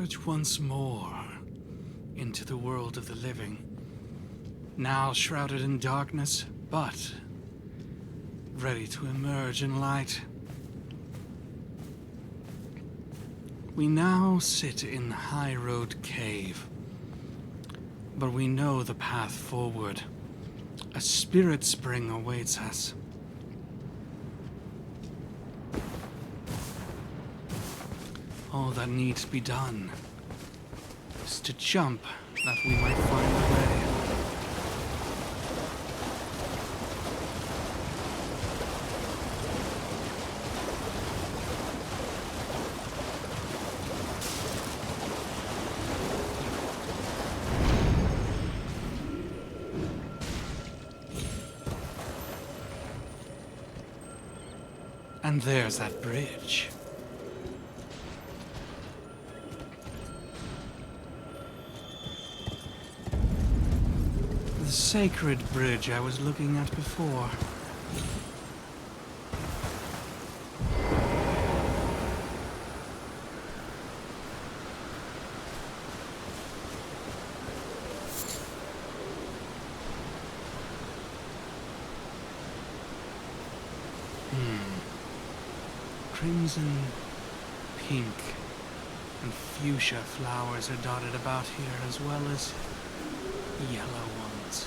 emerge once more into the world of the living, now shrouded in darkness, but ready to emerge in light. We now sit in High Road Cave, but we know the path forward. A spirit spring awaits us. All that needs to be done is to jump that we might find a way. And there's that bridge. The sacred bridge I was looking at before. Crimson, pink, and fuchsia flowers are dotted about here, as well as yellow ones.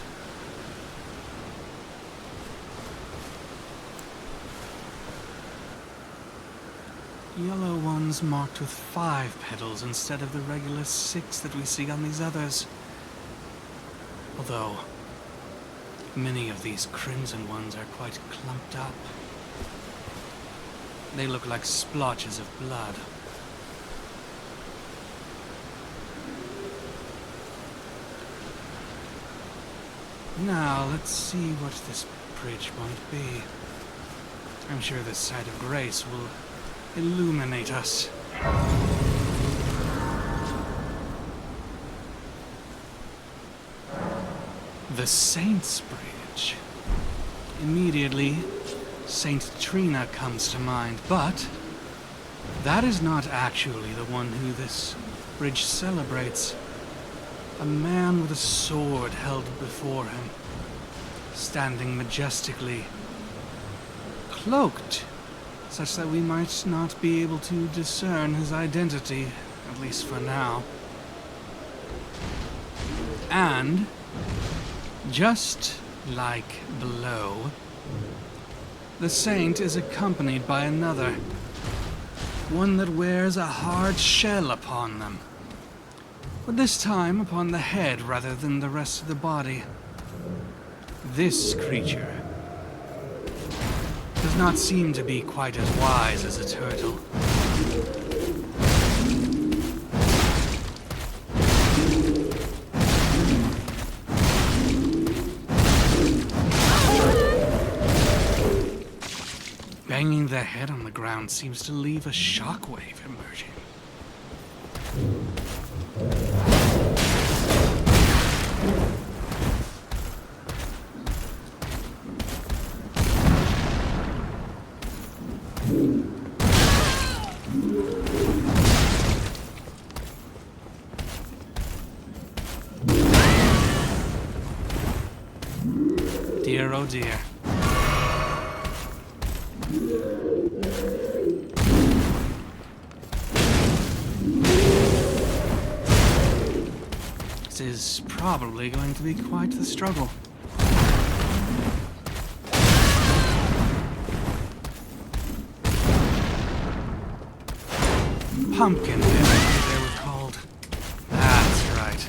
Yellow ones marked with 5 petals instead of the regular 6 that we see on these others. Although, many of these crimson ones are quite clumped up. They look like splotches of blood. Now, let's see what this bridge might be. I'm sure this sight of grace will illuminate us. The Saintsbridge. Immediately, Saint Trina comes to mind, but that is not actually the one who this bridge celebrates. A man with a sword held before him, standing majestically, cloaked, such that we might not be able to discern his identity, at least for now. And, just like below, the saint is accompanied by another, one that wears a hard shell upon them, but this time upon the head rather than the rest of the body. This creature does not seem to be quite as wise as a turtle. Banging their head on the ground seems to leave a shockwave emerging. Dear, oh dear. This is probably going to be quite the struggle. Pumpkin, they were called. That's right.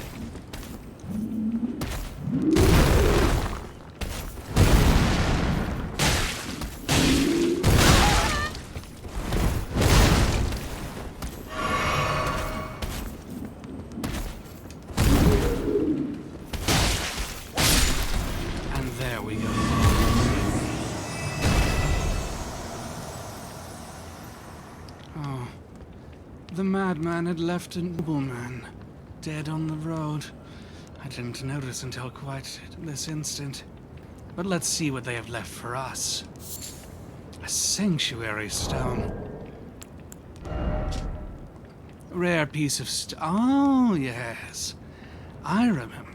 There we go. Oh, the madman had left a nobleman dead on the road. I didn't notice until quite this instant. But let's see what they have left for us. A sanctuary stone. Rare piece of oh, yes. I remember.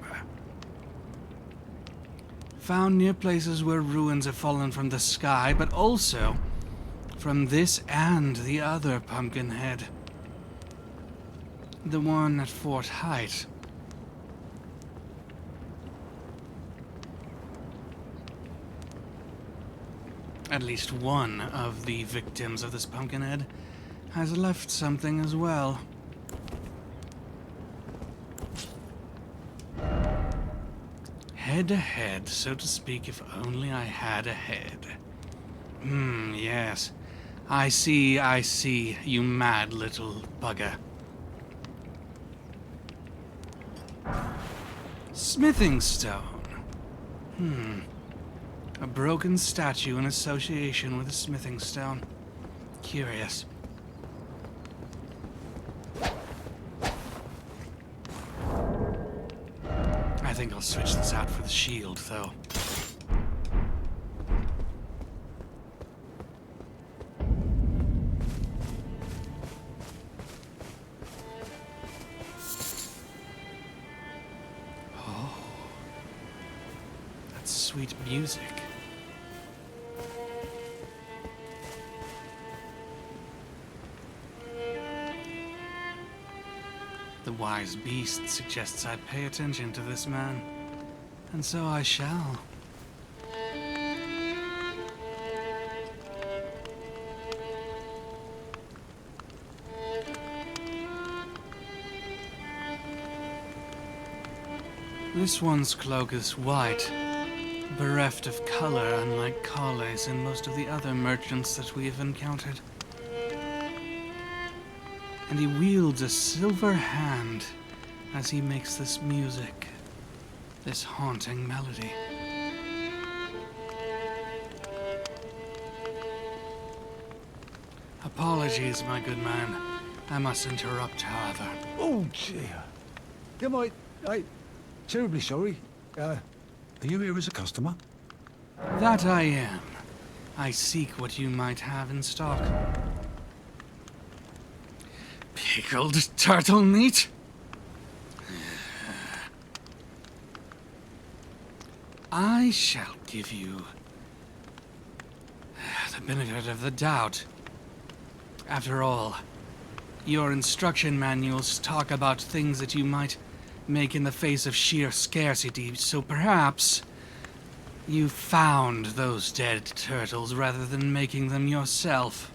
Found near places where ruins have fallen from the sky, but also from this and the other Pumpkinhead. The one at Fort Height. At least one of the victims of this Pumpkinhead has left something as well. Head to head, so to speak, if only I had a head. Yes. I see, you mad little bugger. Smithing stone. A broken statue in association with a smithing stone. Curious. I think I'll switch this out for the shield, though. Oh, that's sweet music. The wise beast suggests I pay attention to this man, and so I shall. This one's cloak is white, bereft of color, unlike Kale's and most of the other merchants that we have encountered. And he wields a silver hand as he makes this music, this haunting melody. Apologies, my good man. I must interrupt, however. Oh, dear. I'm terribly sorry. Are you here as a customer? That I am. I seek what you might have in stock. Pickled turtle meat? I shall give you the benefit of the doubt. After all, your instruction manuals talk about things that you might make in the face of sheer scarcity, so perhaps you found those dead turtles rather than making them yourself.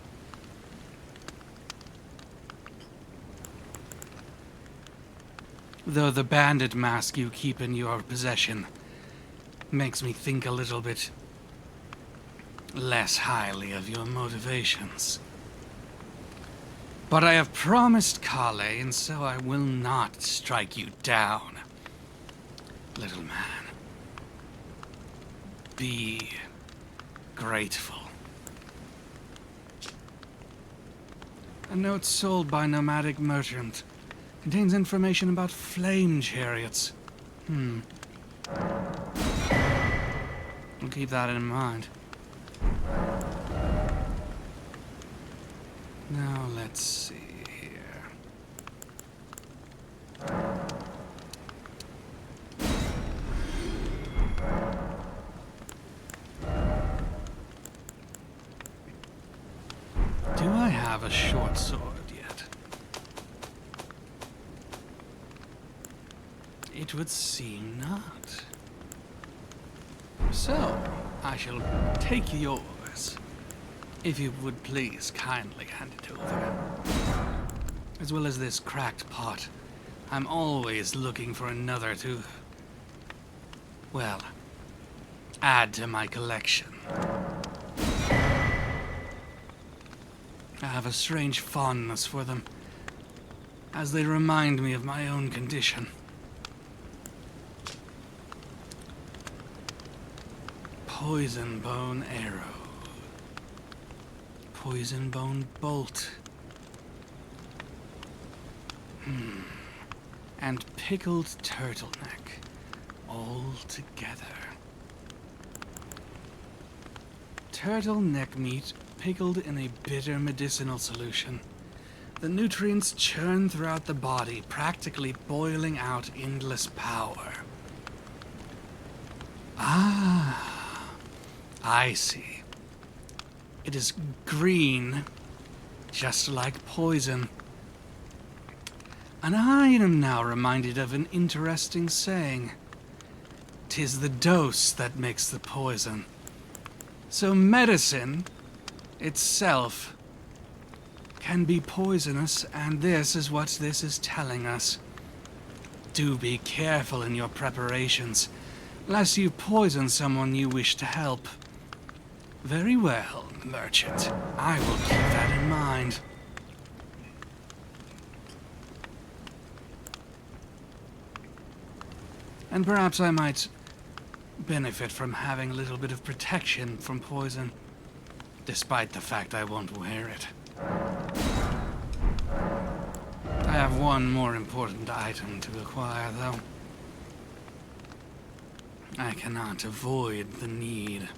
Though the bandit mask you keep in your possession makes me think a little bit less highly of your motivations. But I have promised Kale, and so I will not strike you down. Little man, be grateful. A note sold by nomadic merchant. Contains information about flame chariots. We'll keep that in mind. Now let's see here. Do I have a short sword yet? It would seem not. So, I shall take yours. If you would please kindly hand it over. As well as this cracked pot. I'm always looking for another to, well, add to my collection. I have a strange fondness for them, as they remind me of my own condition. Poison bone arrow. Poison bone bolt. And pickled turtleneck. All together. Turtleneck meat pickled in a bitter medicinal solution. The nutrients churn throughout the body, practically boiling out endless power. Ah, I see. It is green, just like poison. And I am now reminded of an interesting saying. 'Tis the dose that makes the poison. So medicine itself can be poisonous, and this is what this is telling us. Do be careful in your preparations, lest you poison someone you wish to help. Very well, merchant. I will keep that in mind. And perhaps I might benefit from having a little bit of protection from poison, despite the fact I won't wear it. I have one more important item to acquire, though. I cannot avoid the need.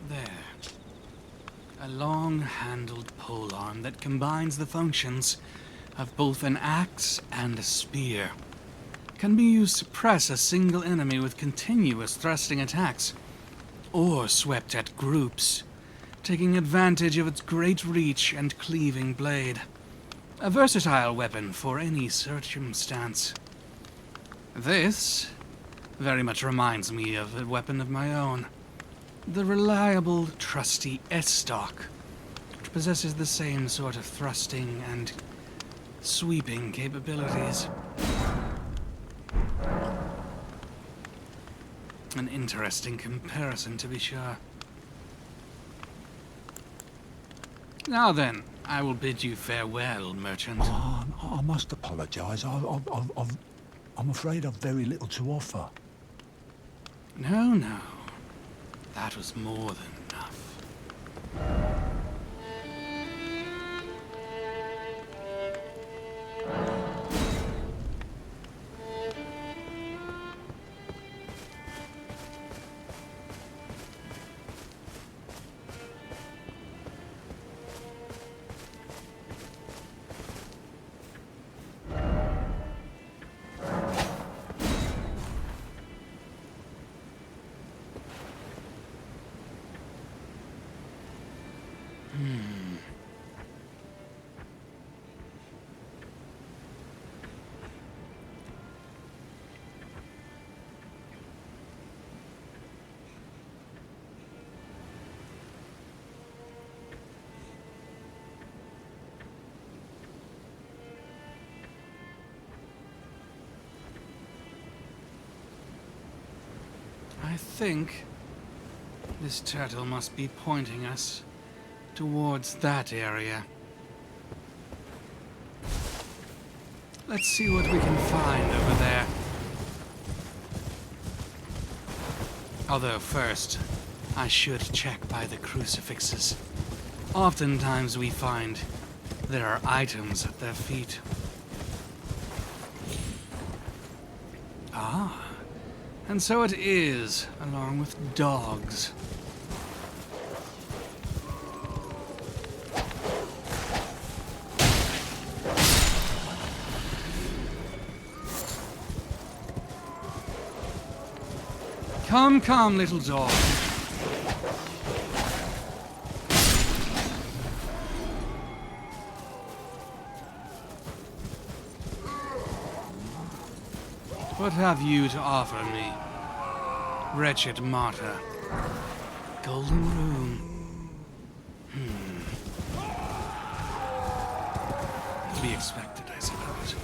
There. A long-handled polearm that combines the functions of both an axe and a spear. Can be used to press a single enemy with continuous thrusting attacks, or swept at groups, taking advantage of its great reach and cleaving blade. A versatile weapon for any circumstance. This very much reminds me of a weapon of my own. The reliable, trusty S-stock, which possesses the same sort of thrusting and sweeping capabilities. An interesting comparison, to be sure. Now then, I will bid you farewell, merchant. I must apologise. I'm afraid I've very little to offer. No, no. That was more than enough. I think this turtle must be pointing us towards that area. Let's see what we can find over there. Although first, I should check by the crucifixes. Oftentimes we find there are items at their feet. Ah. And so it is, along with dogs. Come, come, little dog. What have you to offer me, wretched martyr? Golden room. To be expected, I suppose.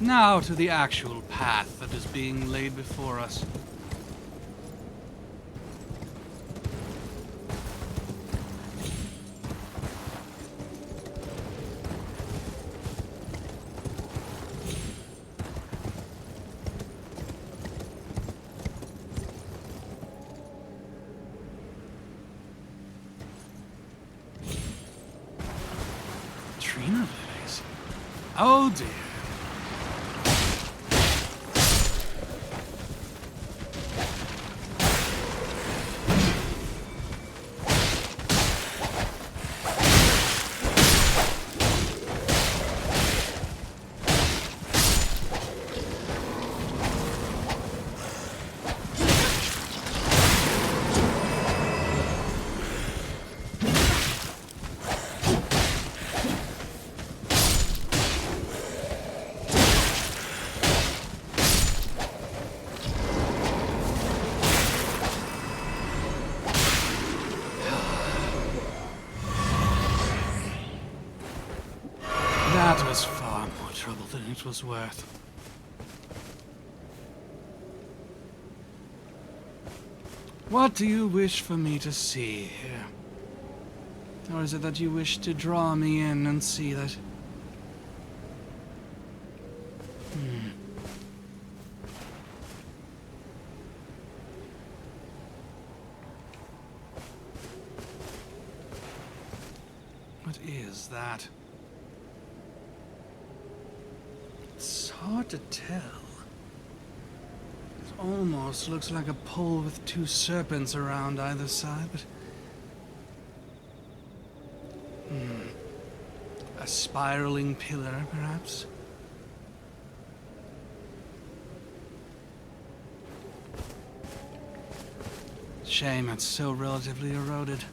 Now to the actual path that is being laid before us. Lilies. Oh dear. it was worth. What do you wish for me to see here? Or is it that you wish to draw me in and see that... What is that? It's hard to tell. It almost looks like a pole with two serpents around either side, but... A spiraling pillar, perhaps? Shame it's so relatively eroded.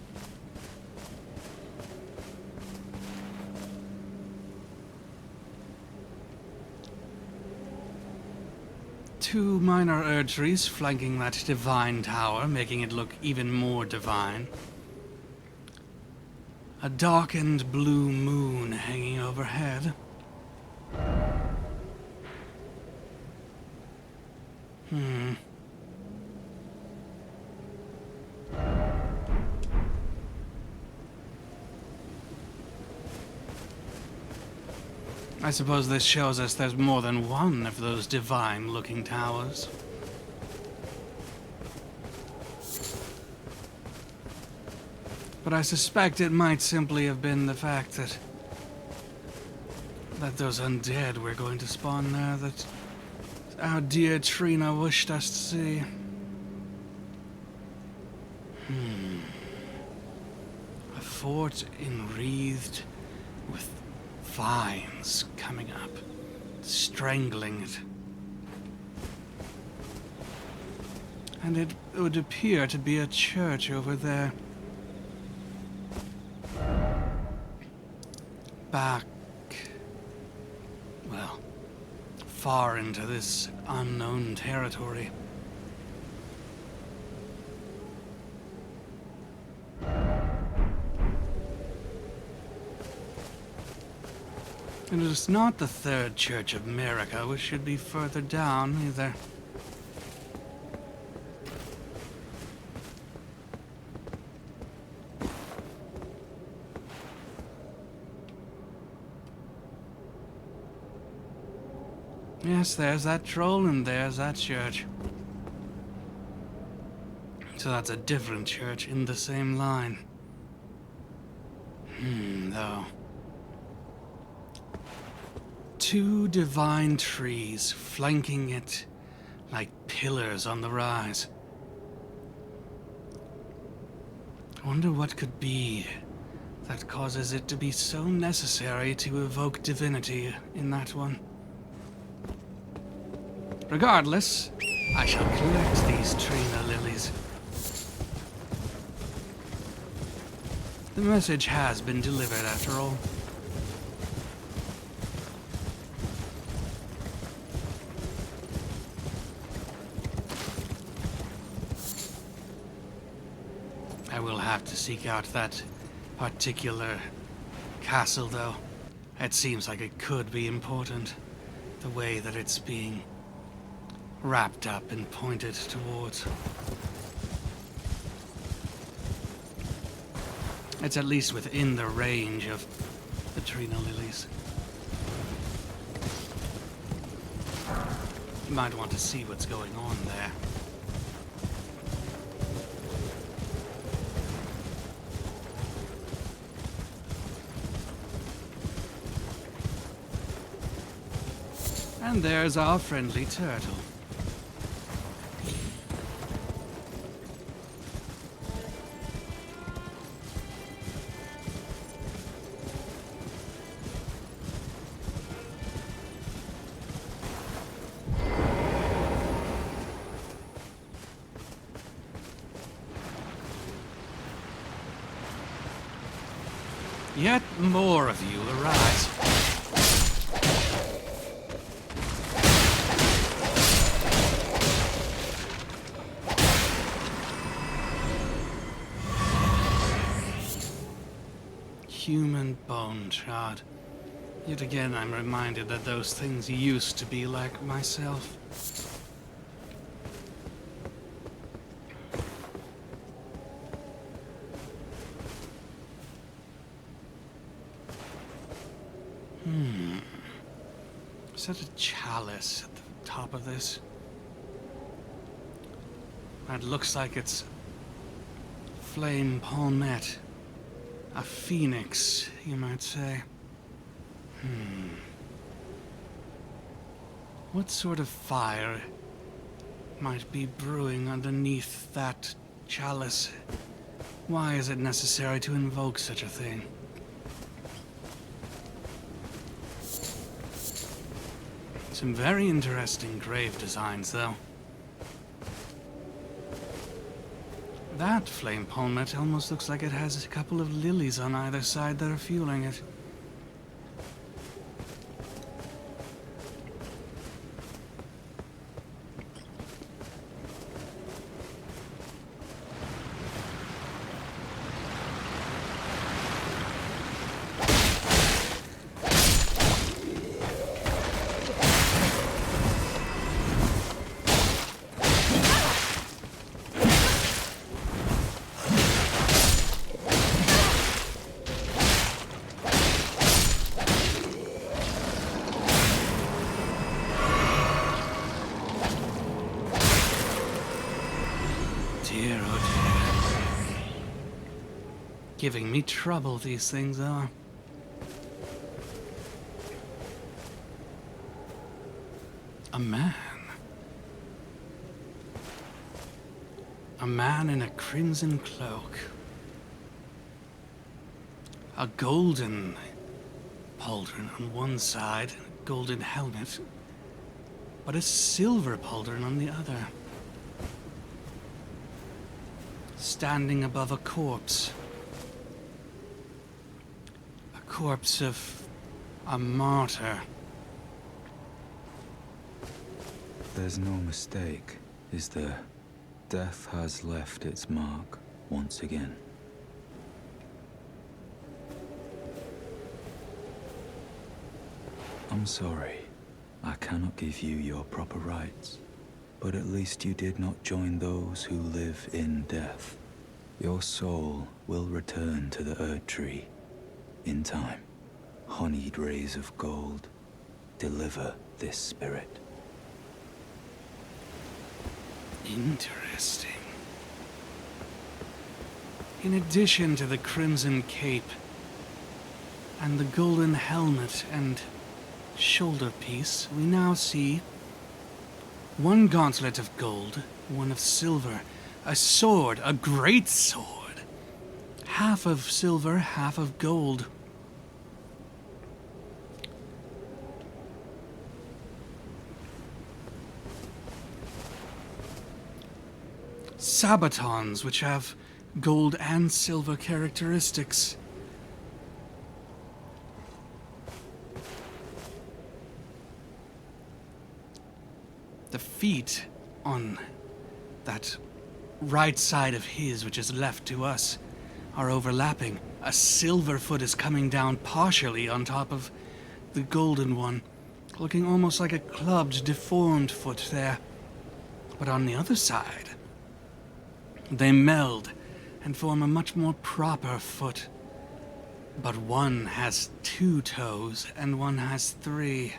Two minor urgeries flanking that divine tower, making it look even more divine. A darkened blue moon hanging overhead. I suppose this shows us there's more than one of those divine-looking towers. But I suspect it might simply have been the fact that those undead were going to spawn there that our dear Trina wished us to see. A fort enwreathed with vines coming up, strangling it. And it would appear to be a church over there. Back, well, far into this unknown territory. And it is not the Third Church of America, which should be further down, either. Yes, there's that troll and there's that church. So that's a different church in the same line. Though. Two divine trees flanking it like pillars on the rise. I wonder what could be that causes it to be so necessary to evoke divinity in that one. Regardless, I shall collect these Trina lilies. The message has been delivered after all. I will have to seek out that particular castle, though. It seems like it could be important, the way that it's being wrapped up and pointed towards. It's at least within the range of the Trina lilies. You might want to see what's going on there. And there's our friendly turtle. Yet more of you arise. Human bone shard. Yet again, I'm reminded that those things used to be like myself. Is that a chalice at the top of this? That looks like it's flame palmette. A phoenix, you might say. What sort of fire might be brewing underneath that chalice? Why is it necessary to invoke such a thing? Some very interesting grave designs, though. That flame palmette almost looks like it has a couple of lilies on either side that are fueling it. Dear, oh dear. Giving me trouble, these things are. A man. A man in a crimson cloak. A golden pauldron on one side, a golden helmet, but a silver pauldron on the other. Standing above a corpse. A corpse of a martyr. There's no mistake, is there? Death has left its mark once again. I'm sorry. I cannot give you your proper rights. But at least you did not join those who live in death. Your soul will return to the Erd Tree in time. Honeyed rays of gold, deliver this spirit. Interesting. In addition to the crimson cape and the golden helmet and shoulder piece, we now see one gauntlet of gold, one of silver, a sword, a great sword. Half of silver, half of gold. Sabatons, which have gold and silver characteristics. The feet on that right side of his, which is left to us, are overlapping. A silver foot is coming down partially on top of the golden one, looking almost like a clubbed, deformed foot there. But on the other side, they meld and form a much more proper foot. But one has 2 toes and one has 3.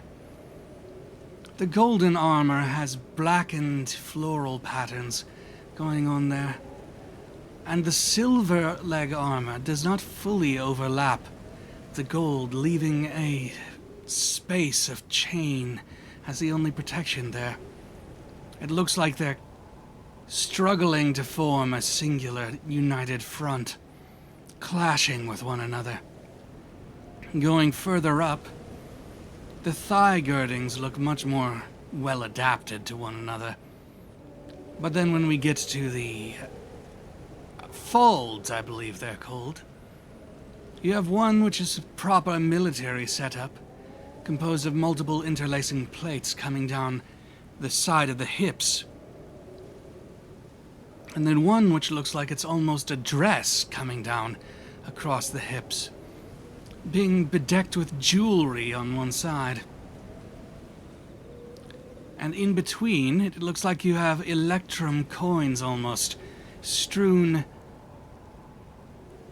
The golden armor has blackened floral patterns going on there, and the silver leg armor does not fully overlap the gold, leaving a space of chain as the only protection there. It looks like they're struggling to form a singular united front, clashing with one another. Going further up, the thigh girdings look much more well adapted to one another. But then when we get to the folds, I believe they're called, you have one which is a proper military setup, composed of multiple interlacing plates coming down the side of the hips. And then one which looks like it's almost a dress coming down across the hips. being bedecked with jewelry on one side. And in between, it looks like you have electrum coins almost, strewn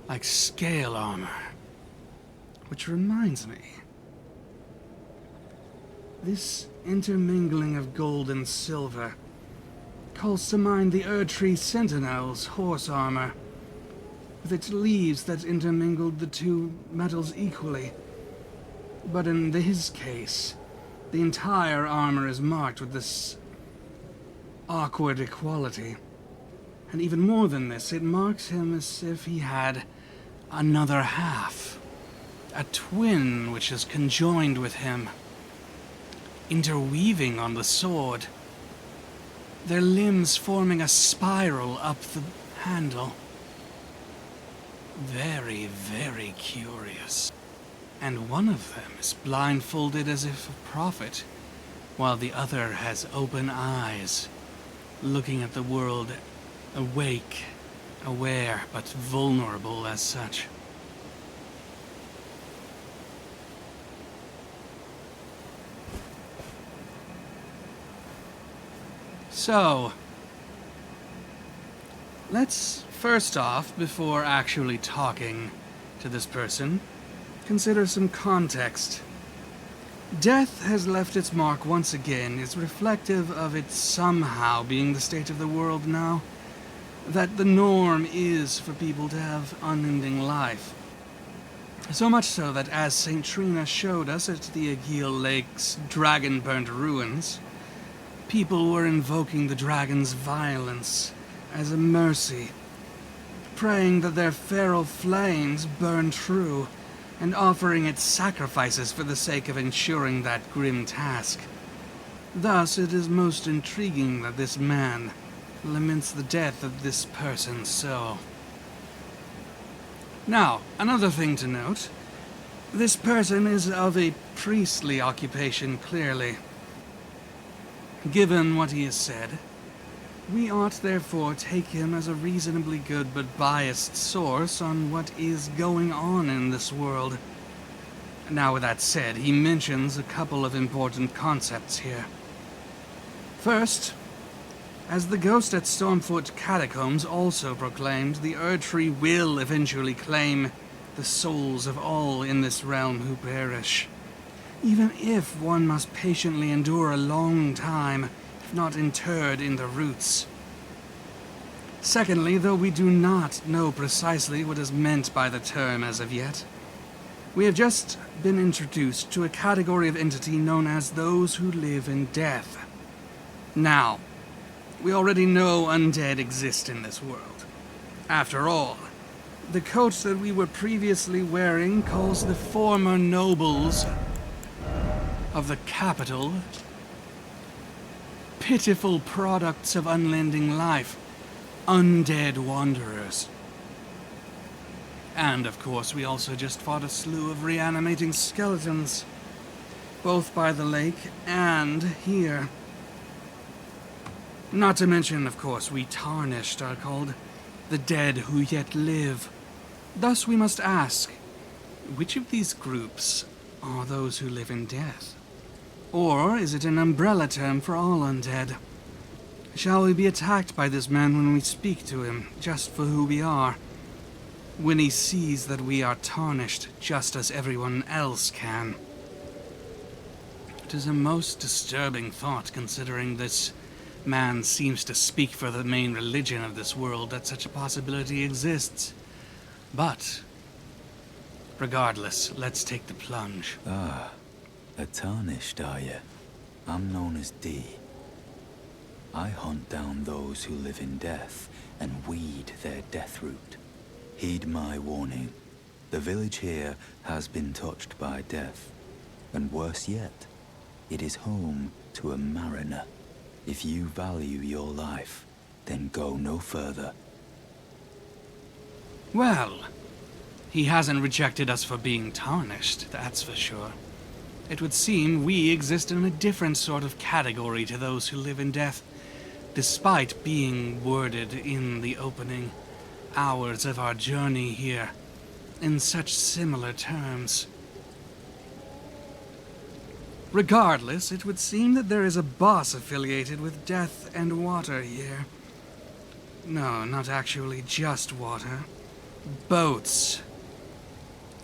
like scale armor. Which reminds me, this intermingling of gold and silver calls to mind the Erdtree Sentinel's horse armor, with its leaves that intermingled the two metals equally. But in his case, the entire armor is marked with this awkward equality. And even more than this, it marks him as if he had another half. A twin which is conjoined with him, interweaving on the sword, their limbs forming a spiral up the handle. Very, very curious. And one of them is blindfolded as if a prophet, while the other has open eyes, looking at the world, awake, aware, but vulnerable as such. So, let's first off, before actually talking to this person, consider some context. Death has left its mark once again, is reflective of it somehow being the state of the world now, that the norm is for people to have unending life. So much so that as St. Trina showed us at the Agheel Lake's dragon-burnt ruins, people were invoking the dragon's violence as a mercy, praying that their feral flames burn true, and offering it sacrifices for the sake of ensuring that grim task. Thus, it is most intriguing that this man laments the death of this person's soul. Now, another thing to note. This person is of a priestly occupation, clearly. Given what he has said, we ought therefore take him as a reasonably good but biased source on what is going on in this world. Now, with that said, he mentions a couple of important concepts here. First, as the ghost at Stormfoot Catacombs also proclaimed, the Erdtree will eventually claim the souls of all in this realm who perish, even if one must patiently endure a long time, if not interred in the roots. Secondly, though we do not know precisely what is meant by the term as of yet, we have just been introduced to a category of entity known as those who live in death. Now, we already know undead exist in this world. After all, the coat that we were previously wearing calls the former nobles of the capital pitiful products of unending life, undead wanderers. And, of course, we also just fought a slew of reanimating skeletons, both by the lake and here. Not to mention, of course, we tarnished are called the dead who yet live. Thus we must ask, which of these groups are those who live in death? Or is it an umbrella term for all undead? Shall we be attacked by this man when we speak to him, just for who we are? When he sees that we are tarnished, just as everyone else can? It is a most disturbing thought, considering this man seems to speak for the main religion of this world, that such a possibility exists. But, regardless, let's take the plunge. Ah, a tarnished, are you? I'm known as D. I hunt down those who live in death and weed their death root. Heed my warning. The village here has been touched by death. And worse yet, it is home to a mariner. If you value your life, then go no further. Well, he hasn't rejected us for being tarnished, that's for sure. It would seem we exist in a different sort of category to those who live in death, despite being worded in the opening hours of our journey here. in such similar terms. Regardless, it would seem that there is a boss affiliated with death and water here. No, not actually just water. Boats.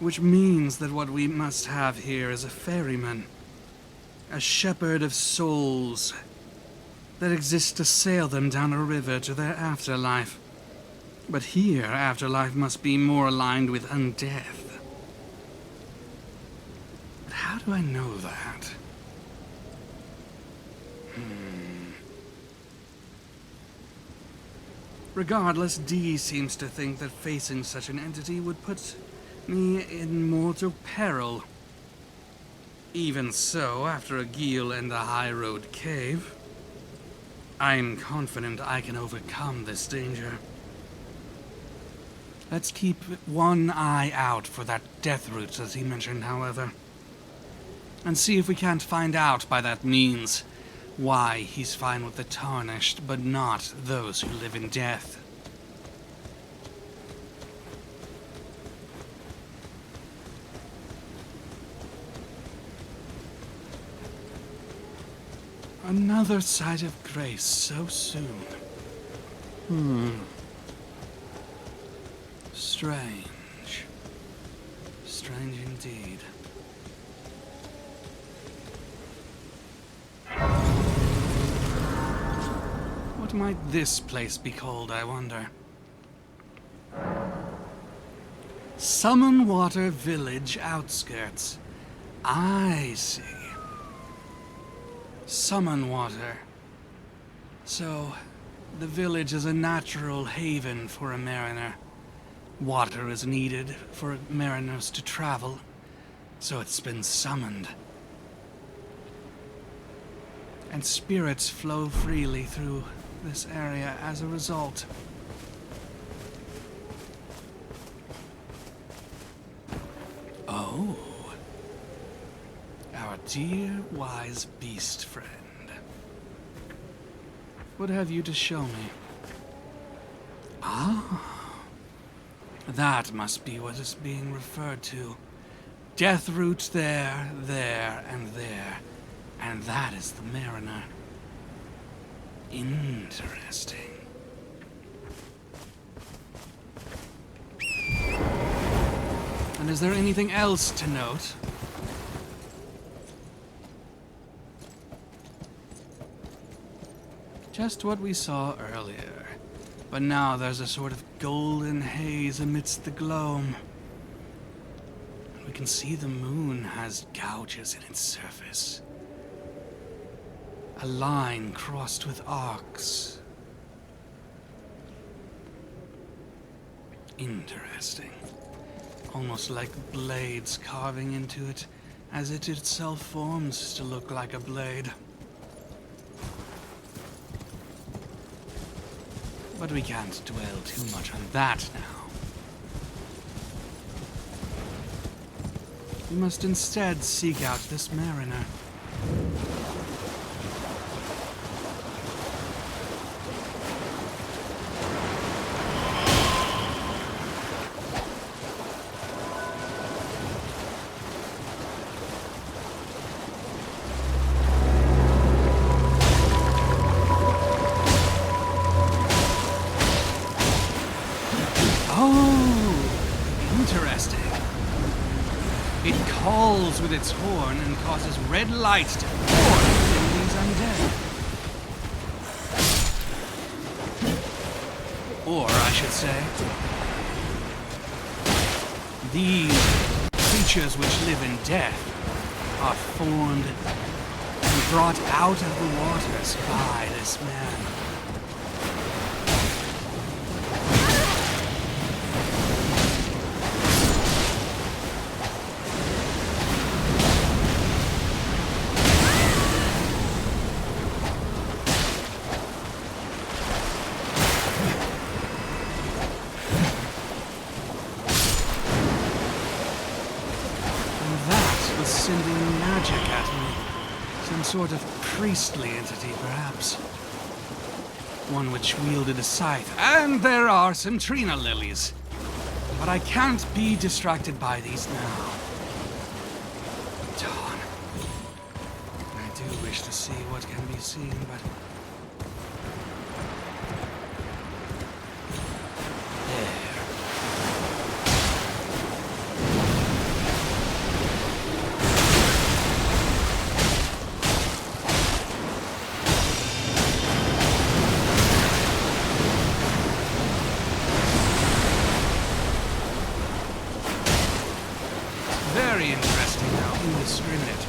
Which means that what we must have here is a ferryman. A shepherd of souls that exists to sail them down a river to their afterlife. But here, afterlife must be more aligned with undeath. But how do I know that? Regardless, Dee seems to think that facing such an entity would put me in mortal peril. Even so, after a Geel and a High Road cave, I'm confident I can overcome this danger. Let's keep one eye out for that death route that he mentioned, however, and see if we can't find out by that means why he's fine with the tarnished, but not those who live in death. Another sight of grace so soon. Strange. Strange indeed. What might this place be called, I wonder? Summonwater Village outskirts. I see. Summonwater. So, the village is a natural haven for a mariner. Water is needed for mariners to travel, so it's been summoned. And spirits flow freely through this area as a result. Oh. Our dear, wise beast friend. What have you to show me? Ah. That must be what is being referred to. Death route there, there, and there. And that is the mariner. Interesting. And is there anything else to note? Just what we saw earlier. But now there's a sort of golden haze amidst the gloam. We can see the moon has gouges in its surface. A line crossed with arcs. Interesting. Almost like blades carving into it, as it itself forms to look like a blade. But we can't dwell too much on that now. We must instead seek out this mariner. With its horn and causes red light to pour within these undead. Or, I should say, these creatures which live in death are formed and brought out of the waters by this man. Sending magic at me. Some sort of priestly entity, perhaps. One which wielded a scythe. And there are some Trina lilies. But I can't be distracted by these now. Darn. I do wish to see what can be seen, but... Very interesting how indiscriminate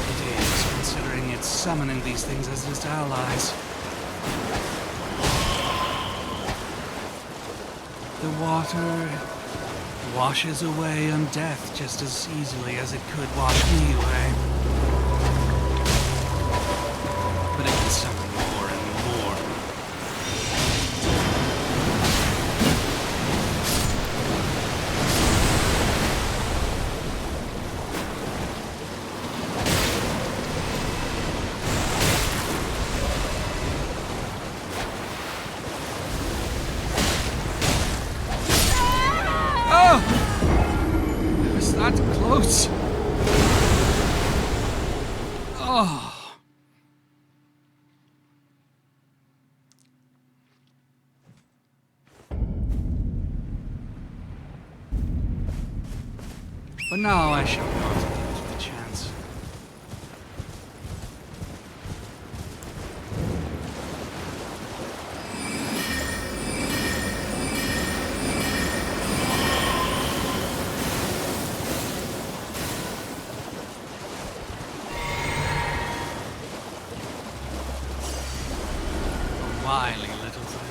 it is, considering it's summoning these things as its allies. The water washes away undeath just as easily as it could wash me away. But it can summon more and more. That close. Oh. But now I shall not lose the chance. Wily little thing.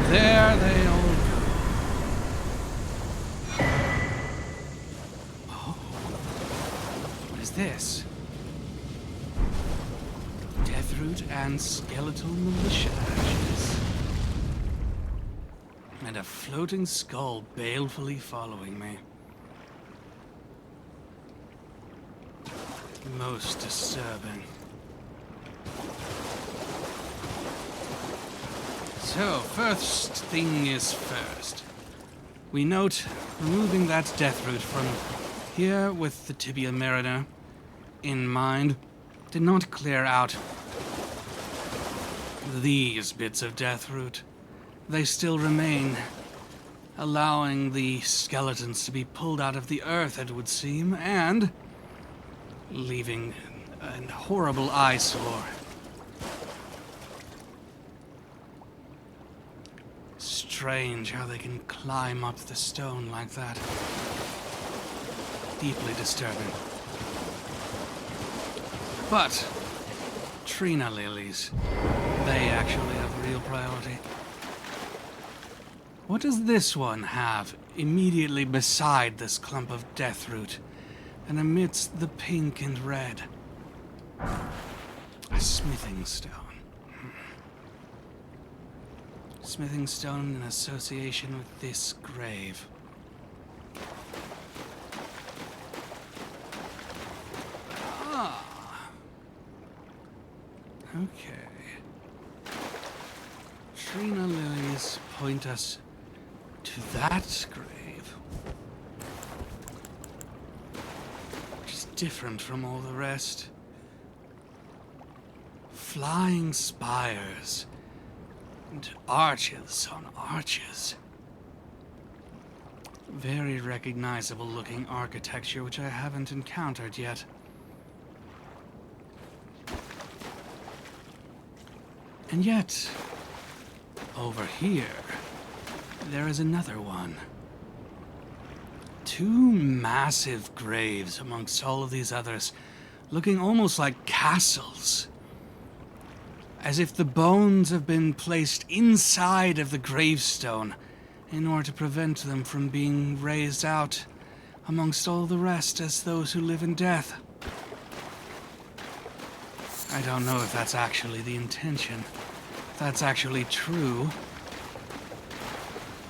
There they all go. Oh. What is this? Deathroot and skeletal militia ashes. And a floating skull balefully following me. Most disturbing. So, first thing is first. We note removing that deathroot from here with the tibia mariner in mind did not clear out these bits of deathroot. They still remain, allowing the skeletons to be pulled out of the earth, it would seem, and leaving a horrible eyesore. Strange how they can climb up the stone like that. Deeply disturbing. But Trina lilies, they actually have real priority. What does this one have immediately beside this clump of deathroot and amidst the pink and red? A smithing stone. Smithing stone in association with this grave. Ah. Okay. Trina lilies point us to that grave. Which is different from all the rest. Flying spires. And arches on arches. Very recognizable looking architecture which I haven't encountered yet. And yet, over here, there is another one. Two massive graves amongst all of these others, looking almost like castles. As if the bones have been placed inside of the gravestone in order to prevent them from being raised out amongst all the rest as those who live in death. I don't know if that's actually the intention, if that's actually true,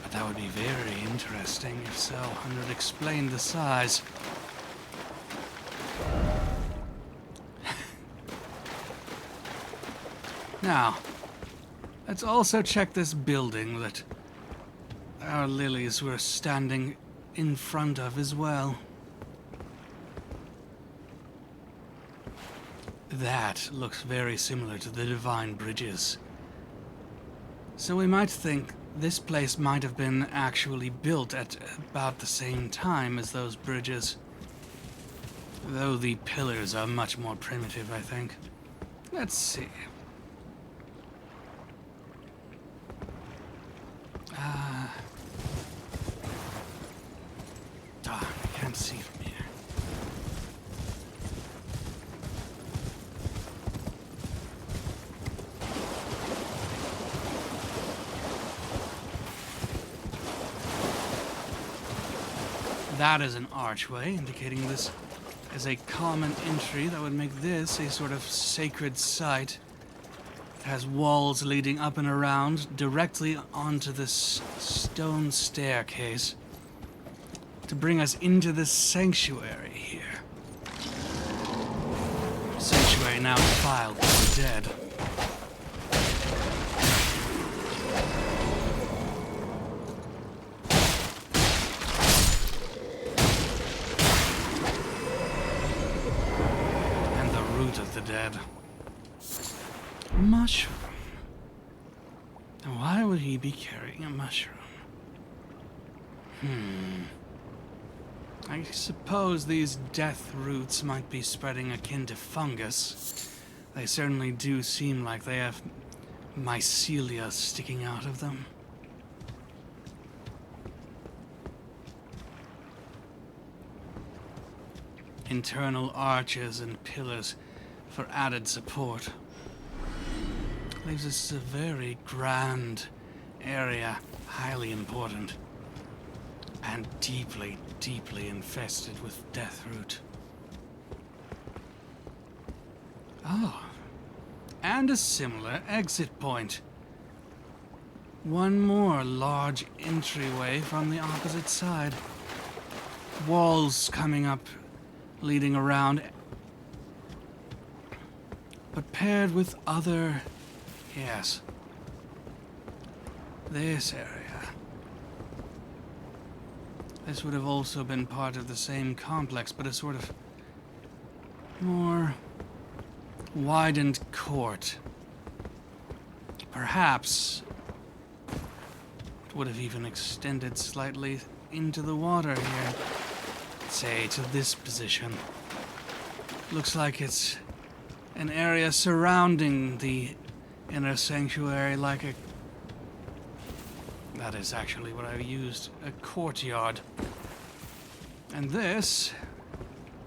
but that would be very interesting if so, and it would explain the size. Now, let's also check this building that our lilies were standing in front of as well. That looks very similar to the Divine Bridges. So we might think this place might have been actually built at about the same time as those bridges. Though the pillars are much more primitive, I think. Let's see. Darn, I can't see from here. That is an archway, indicating this as a common entry that would make this a sort of sacred site. It has walls leading up and around directly onto this stone staircase to bring us into this sanctuary here. Sanctuary now defiled by the dead. And the root of the dead. Mushroom. Now why would he be carrying a mushroom? I suppose these death roots might be spreading akin to fungus. They certainly do seem like they have mycelia sticking out of them. Internal arches and pillars for added support. Leaves us a very grand area, highly important, and deeply, deeply infested with deathroot. Oh, and a similar exit point. One more large entryway from the opposite side. Walls coming up, leading around, but paired with other... Yes. This area. This would have also been part of the same complex, but a sort of more widened court. Perhaps it would have even extended slightly into the water here. Say, to this position. Looks like it's an area surrounding the inner sanctuary, like a That is actually what I used, a courtyard. And this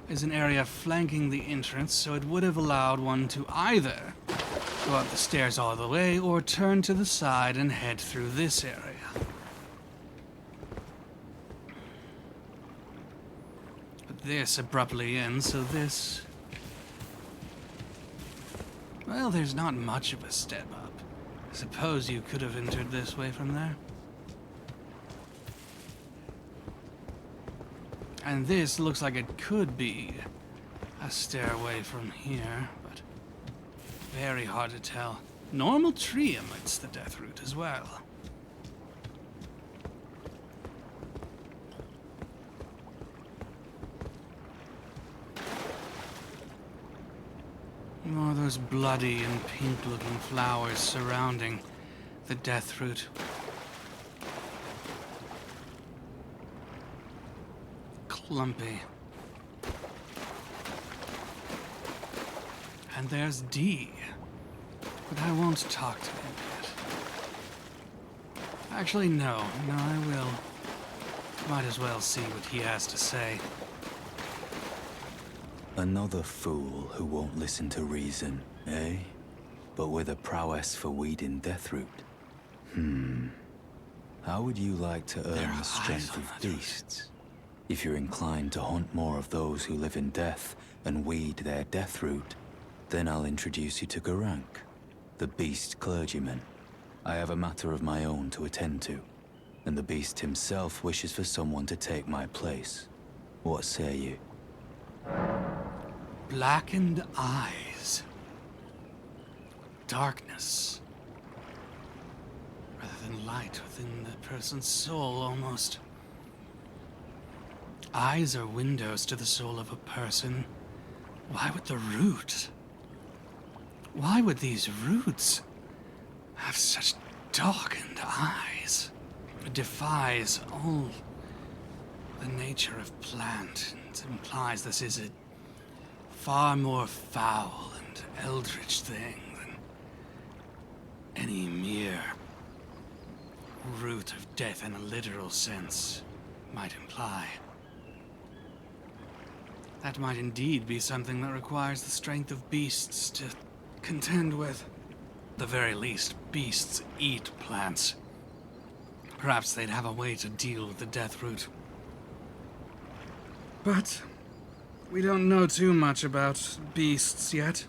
is an area flanking the entrance, so it would have allowed one to either go up the stairs all the way or turn to the side and head through this area. But this abruptly ends, so this... Well, there's not much of a step up. I suppose you could have entered this way from there. And this looks like it could be a stairway from here, but very hard to tell. Normal tree amidst the death root as well. Oh, those bloody and pink-looking flowers surrounding the death root. Clumpy. And there's D. But I won't talk to him yet. Actually, no, I will. Might as well see what he has to say. Another fool who won't listen to reason, eh? But with a prowess for weeding Deathroot. How would you like to earn the strength of beasts? If you're inclined to hunt more of those who live in death and weed their Deathroot, then I'll introduce you to Garank, the beast clergyman. I have a matter of my own to attend to, and the beast himself wishes for someone to take my place. What say you? Blackened eyes. Darkness. Rather than light within the person's soul, almost. Eyes are windows to the soul of a person. Why would the root? Why would these roots have such darkened eyes? It defies all the nature of plant and implies this is a far more foul and eldritch thing than any mere root of death in a literal sense might imply. That might indeed be something that requires the strength of beasts to contend with. At the very least, beasts eat plants. Perhaps they'd have a way to deal with the death root. But we don't know too much about beasts yet.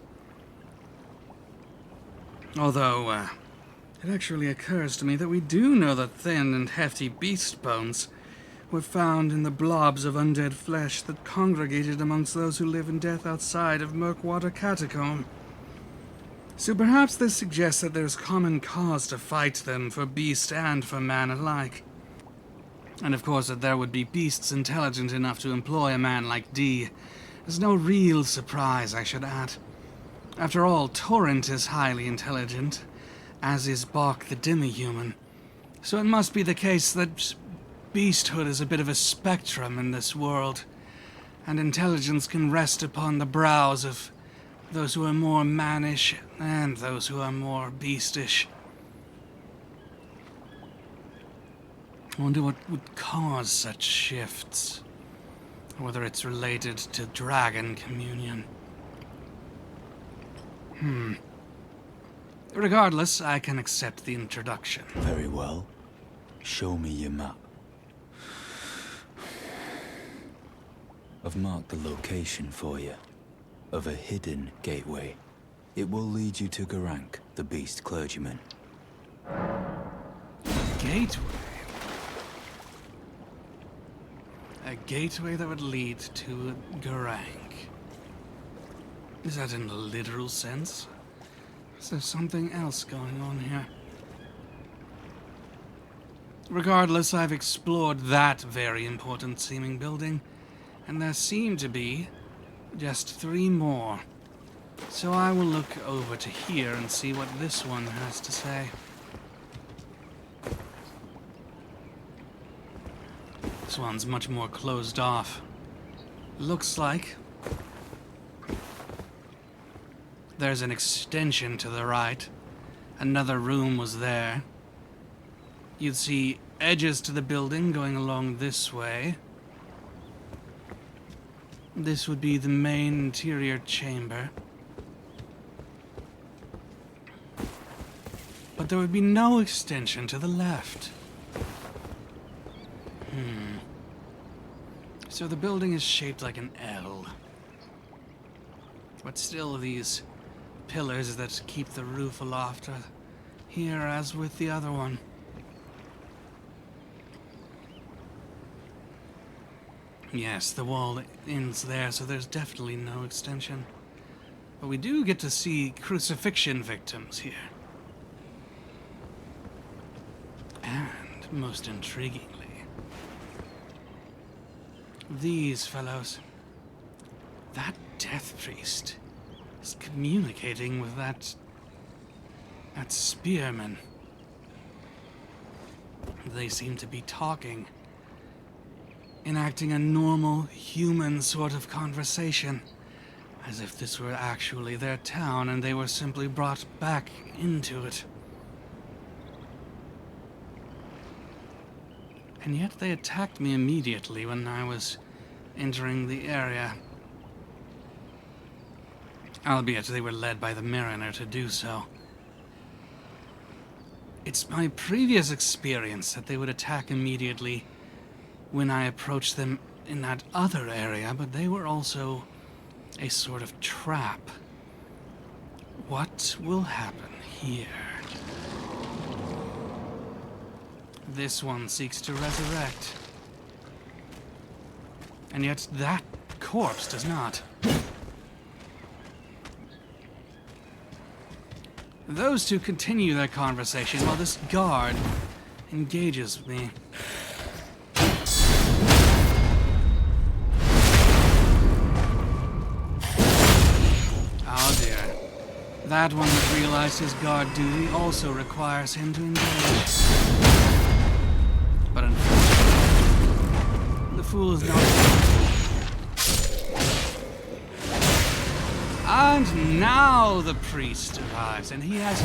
Although, it actually occurs to me that we do know that thin and hefty beast bones were found in the blobs of undead flesh that congregated amongst those who live in death outside of Murkwater Catacomb. So perhaps this suggests that there's common cause to fight them for beast and for man alike. And of course that there would be beasts intelligent enough to employ a man like D is no real surprise, I should add. After all, Torrent is highly intelligent, as is Bach the demi-human. So it must be the case that beasthood is a bit of a spectrum in this world, and intelligence can rest upon the brows of those who are more mannish and those who are more beastish. I wonder what would cause such shifts, or whether it's related to dragon communion. Regardless, I can accept the introduction. Very well. Show me your map. I've marked the location for you, of a hidden gateway. It will lead you to Garank, the beast clergyman. Gateway? A gateway that would lead to Garank. Is that in the literal sense? Is there something else going on here? Regardless, I've explored that very important seeming building, and there seem to be just 3 more. So I will look over to here and see what this one has to say. This one's much more closed off. Looks like there's an extension to the right. Another room was there. You'd see edges to the building going along this way. This would be the main interior chamber. But there would be no extension to the left. So the building is shaped like an L. But still these pillars that keep the roof aloft are here as with the other one. Yes, the wall ends there, so there's definitely no extension. But we do get to see crucifixion victims here. And, most intriguingly, these fellows. That death priest is communicating with that spearman. They seem to be talking, enacting a normal human sort of conversation, as if this were actually their town and they were simply brought back into it. And yet they attacked me immediately when I was entering the area. Albeit they were led by the mariner to do so. It's my previous experience that they would attack immediately when I approached them in that other area, but they were also a sort of trap. What will happen here? This one seeks to resurrect. And yet that corpse does not. Those two continue their conversation while this guard engages me. Oh dear. That one that realized his guard duty also requires him to engage. But unfortunately, the fool is not. And now the priest arrives, and he has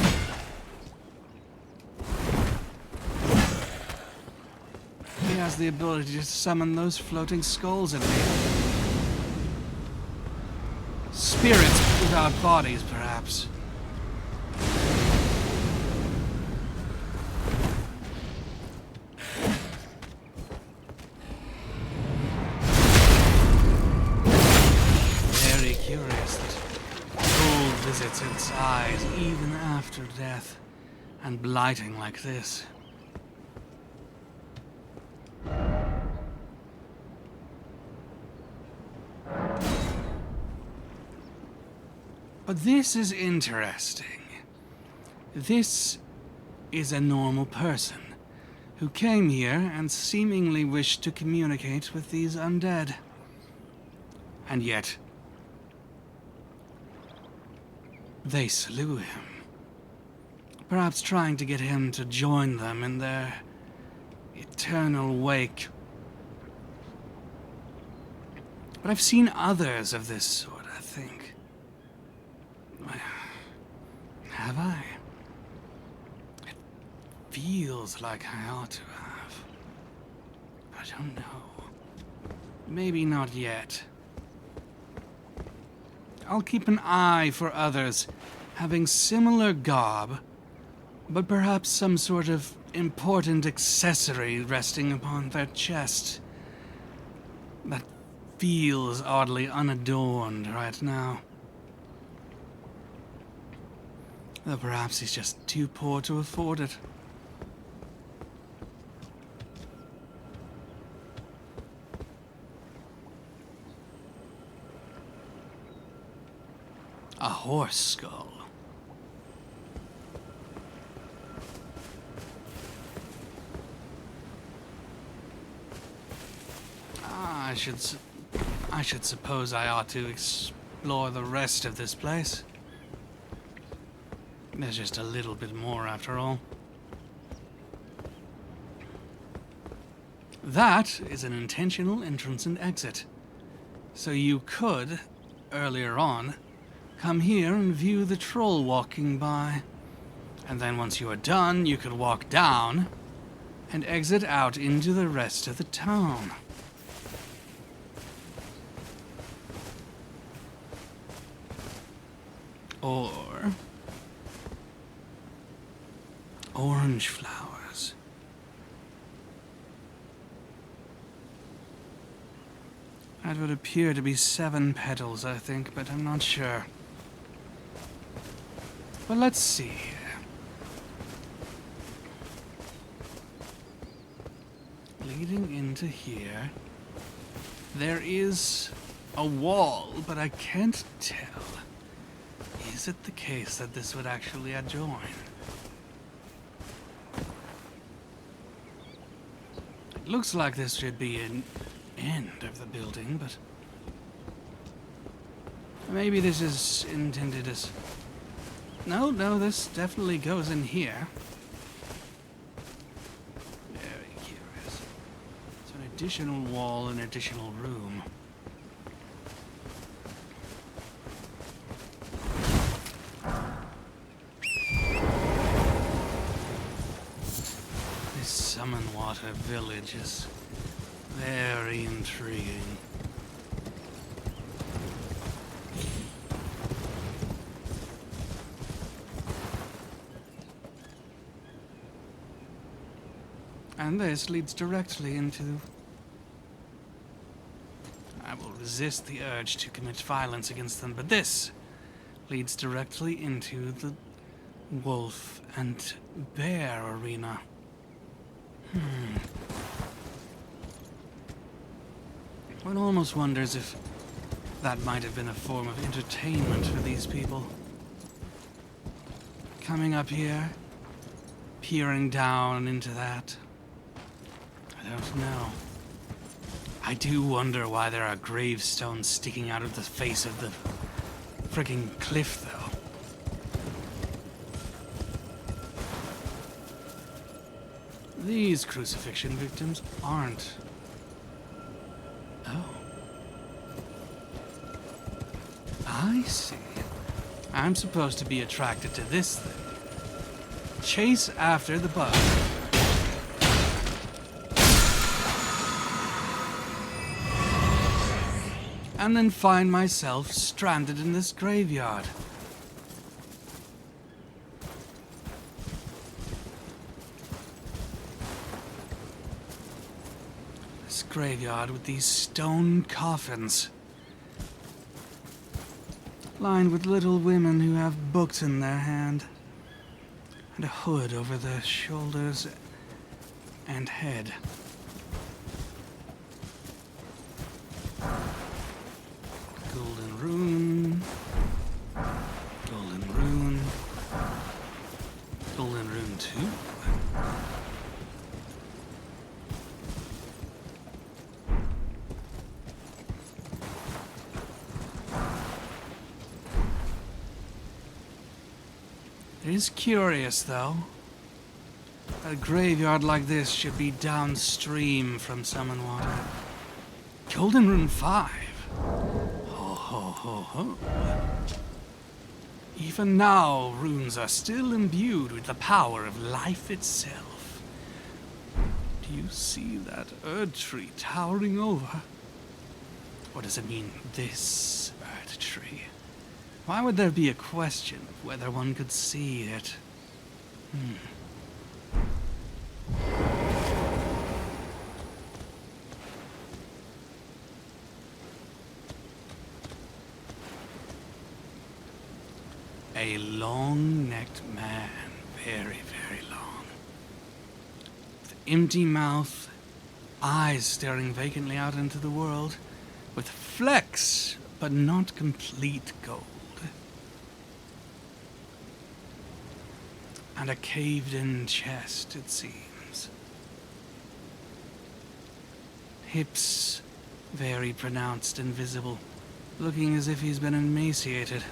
the ability to summon those floating skulls in me. Spirits without bodies, perhaps. Very curious that gold visits its eyes even after death, and blighting like this. But this is interesting. This is a normal person who came here and seemingly wished to communicate with these undead. And yet, they slew him. Perhaps trying to get him to join them in their eternal wake. But I've seen others of this sort, I think. Have I? It feels like I ought to have. I don't know. Maybe not yet. I'll keep an eye for others having similar garb, but perhaps some sort of important accessory resting upon their chest that feels oddly unadorned right now. Though perhaps he's just too poor to afford it. A horse skull. I should suppose I ought to explore the rest of this place. There's just a little bit more after all. That is an intentional entrance and exit. So you could, earlier on, come here and view the troll walking by. And then once you are done, you could walk down and exit out into the rest of the town. Or orange flowers. That would appear to be 7 petals, I think, but I'm not sure. But let's see. Leading into here, there is a wall, but I can't tell. Is it the case that this would actually adjoin? It looks like this should be an end of the building, but maybe this is intended as... No, this definitely goes in here. Very curious. It's an additional wall, an additional room. This Summonwater village is very intriguing. And this leads directly into... I will resist the urge to commit violence against them, but this leads directly into the wolf and bear arena. One almost wonders if that might have been a form of entertainment for these people. Coming up here, peering down into that. I don't know. I do wonder why there are gravestones sticking out of the face of the freaking cliff, though. These crucifixion victims aren't. Oh. I see. I'm supposed to be attracted to this thing. Chase after the bug. And then find myself stranded in this graveyard. This graveyard with these stone coffins, lined with little women who have books in their hand, and a hood over their shoulders and head. Golden rune, golden rune, golden rune 2. It is curious, though. A graveyard like this should be downstream from Summonwater. Golden rune 5. Ho. Even now, runes are still imbued with the power of life itself. Do you see that Erd tree towering over? Or does it mean this Erd tree? Why would there be a question of whether one could see it? A long-necked man, very, very long. With empty mouth, eyes staring vacantly out into the world, with flecks, but not complete gold. And a caved-in chest, it seems. Hips very pronounced and visible, looking as if he's been emaciated.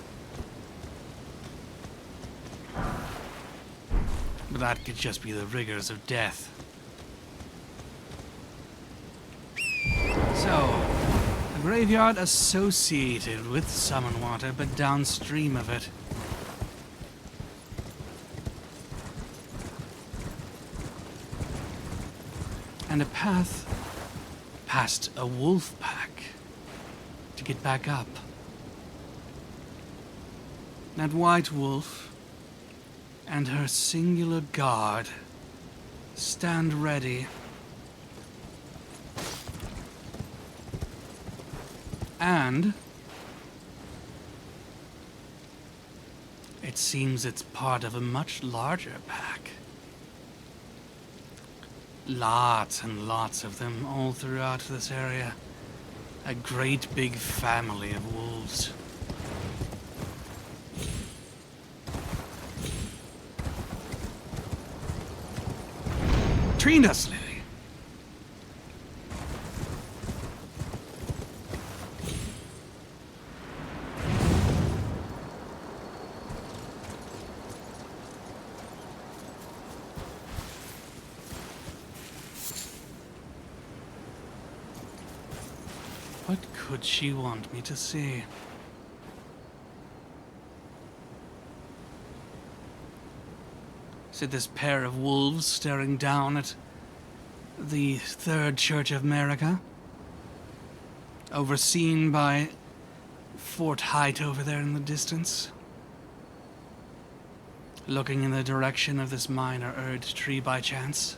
But that could just be the rigors of death. So, a graveyard associated with Summonwater, but downstream of it. and a path past a wolf pack to get back up. That white wolf and her singular guard stand ready. And it seems it's part of a much larger pack. Lots and lots of them all throughout this area. A great big family of wolves. Treat us, Lily. What could she want me to see? Is it this pair of wolves staring down at the Third Church of America? Overseen by Fort Height over there in the distance? Looking in the direction of this minor Erd tree by chance?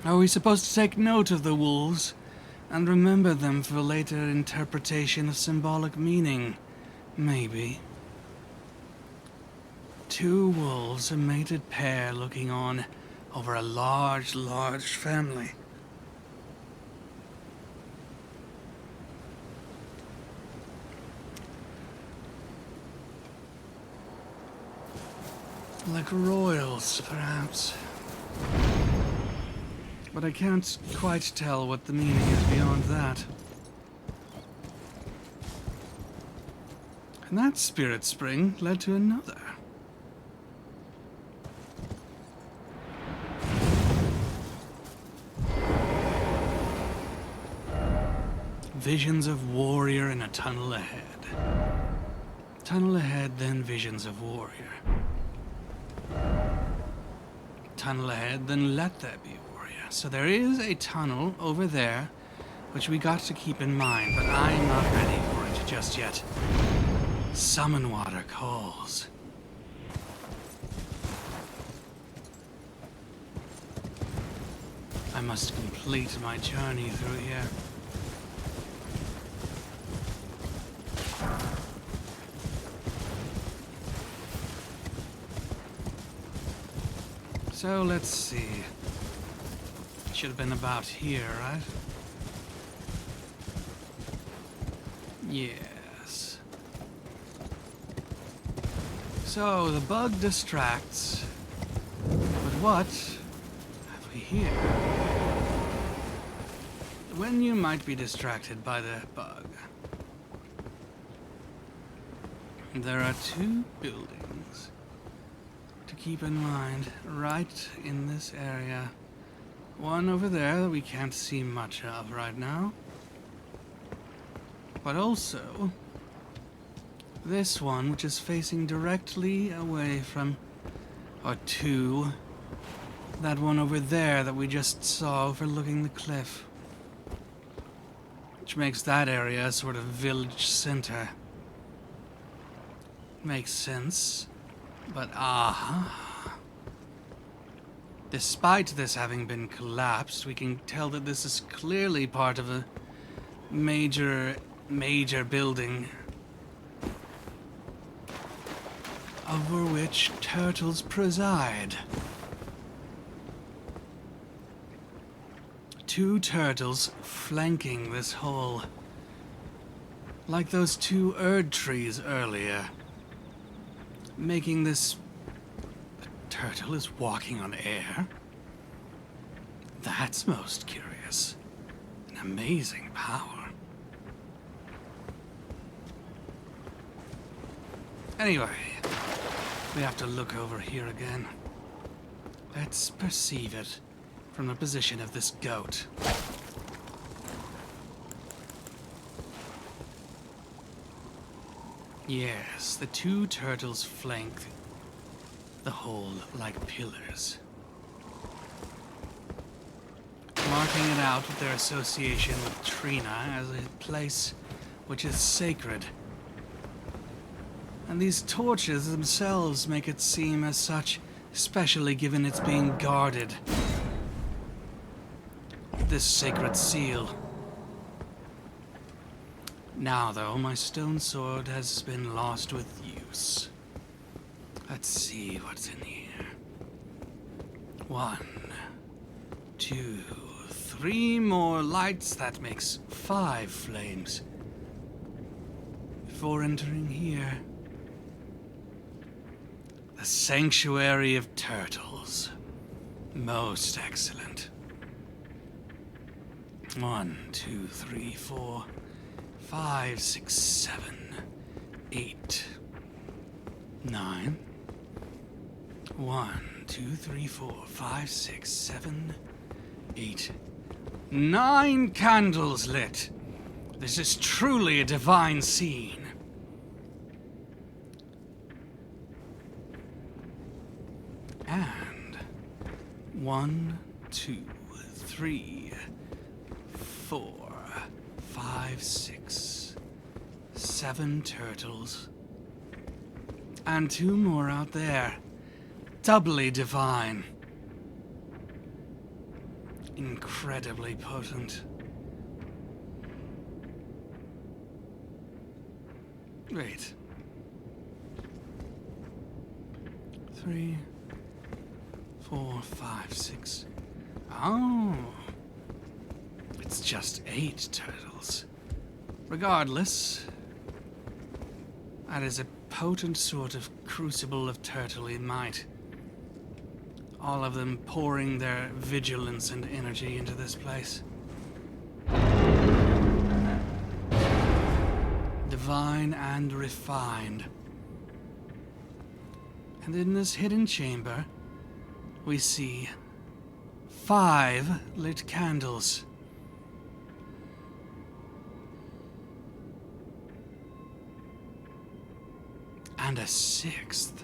Are we supposed to take note of the wolves and remember them for later interpretation of symbolic meaning? Maybe. Two wolves, a mated pair, looking on over a large, large family. Like royals, perhaps. But I can't quite tell what the meaning is beyond that. And that spirit spring led to another. Visions of warrior in a tunnel ahead. Tunnel ahead, then visions of warrior. Tunnel ahead, then let there be warrior. So there is a tunnel over there, which we got to keep in mind, but I'm not ready for it just yet. Summonwater calls. I must complete my journey through here. So let's see. Should have been about here, right? Yes. So the bug distracts. But what have we here? When you might be distracted by the bug. There are two buildings to keep in mind right in this area. One over there that we can't see much of right now. But also this one, which is facing directly away from, or to, that one over there that we just saw overlooking the cliff. Which makes that area a sort of village center. Makes sense, but despite this having been collapsed, we can tell that this is clearly part of a major building over which turtles preside. Two turtles flanking this hole, like those two Erd trees earlier, making this... The turtle is walking on air? That's most curious. An amazing power. Anyway, we have to look over here again. Let's perceive it from the position of this goat. Yes, the two turtles flank the hole like pillars, marking it out with their association with Trina as a place which is sacred. And these torches themselves make it seem as such, especially given it's being guarded. This sacred seal. Now, though, my stone sword has been lost with use. Let's see what's in here. 1, 2, 3 more lights. That makes 5 flames. Before entering here, the Sanctuary of Turtles. Most excellent. 1, 2, 3, 4, 5, 6, 7, 8, 9. 1, 2, 3, 4, 5, 6, 7, 8, 9 candles lit. This is truly a divine scene. And 1, 2, 3, 4, 5, 6, 7 turtles. And 2 more out there. Doubly divine. Incredibly potent. Wait. 3, 4, 5, 6. Oh. It's just 8 turtles. Regardless, that is a potent sort of crucible of turtly might. All of them pouring their vigilance and energy into this place. Divine and refined. And in this hidden chamber, we see 5 lit candles. And a 6th.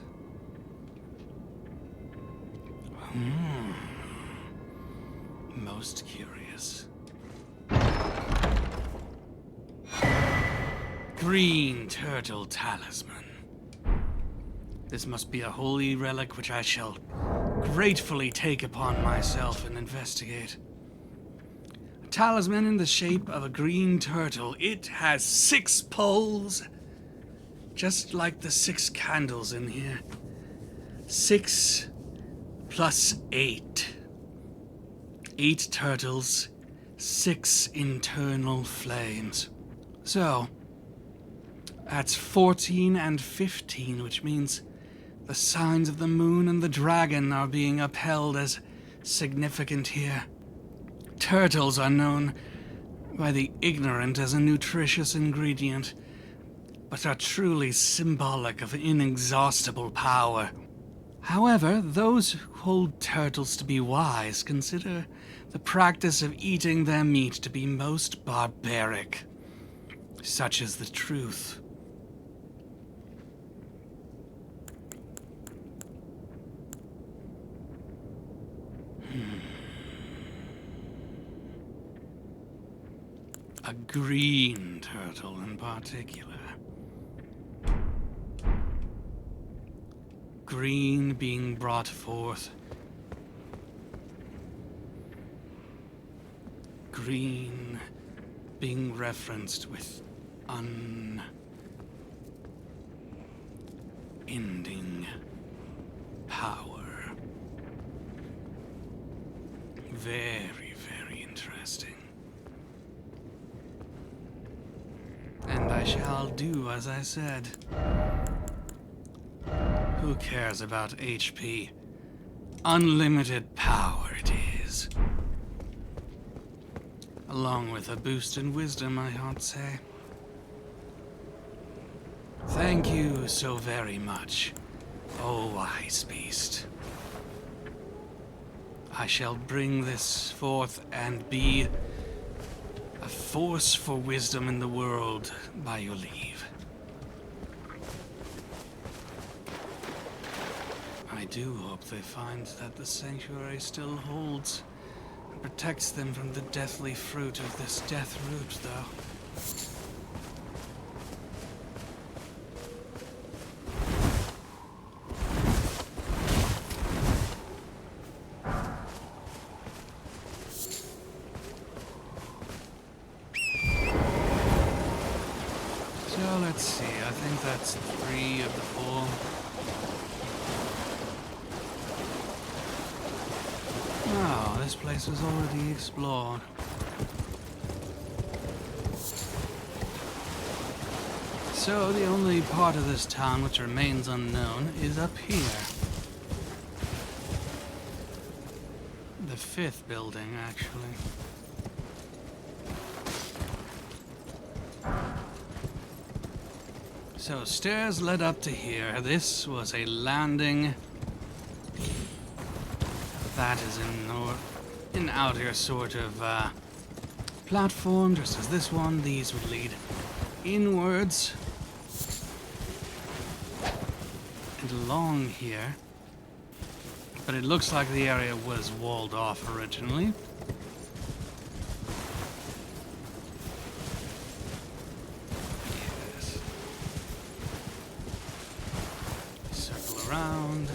Most curious. Green turtle talisman. This must be a holy relic which I shall gratefully take upon myself and investigate. A talisman in the shape of a green turtle. It has 6 poles. Just like the 6 candles in here. 6 plus 8. 8 turtles, 6 internal flames. So, that's 14 and 15, which means the signs of the moon and the dragon are being upheld as significant here. Turtles are known by the ignorant as a nutritious ingredient, but are truly symbolic of inexhaustible power. However, those who hold turtles to be wise consider the practice of eating their meat to be most barbaric. Such is the truth. A green turtle in particular. Green being brought forth. Green being referenced with unending power. Very, very interesting. And I shall do as I said. Who cares about HP? Unlimited power it is. Along with a boost in wisdom, I ought to say. Thank you so very much, O wise beast. I shall bring this forth and be a force for wisdom in the world by your leave. I do hope they find that the sanctuary still holds and protects them from the deathly fruit of this death root, though. So let's see, I think that's 3 of the 4. Oh, this place was already explored. So the only part of this town which remains unknown is up here. The 5th building, actually. So stairs led up to here. This was a landing. That is an outer sort of platform, just as this one. These would lead inwards and along here. But it looks like the area was walled off originally. Yes. Circle around.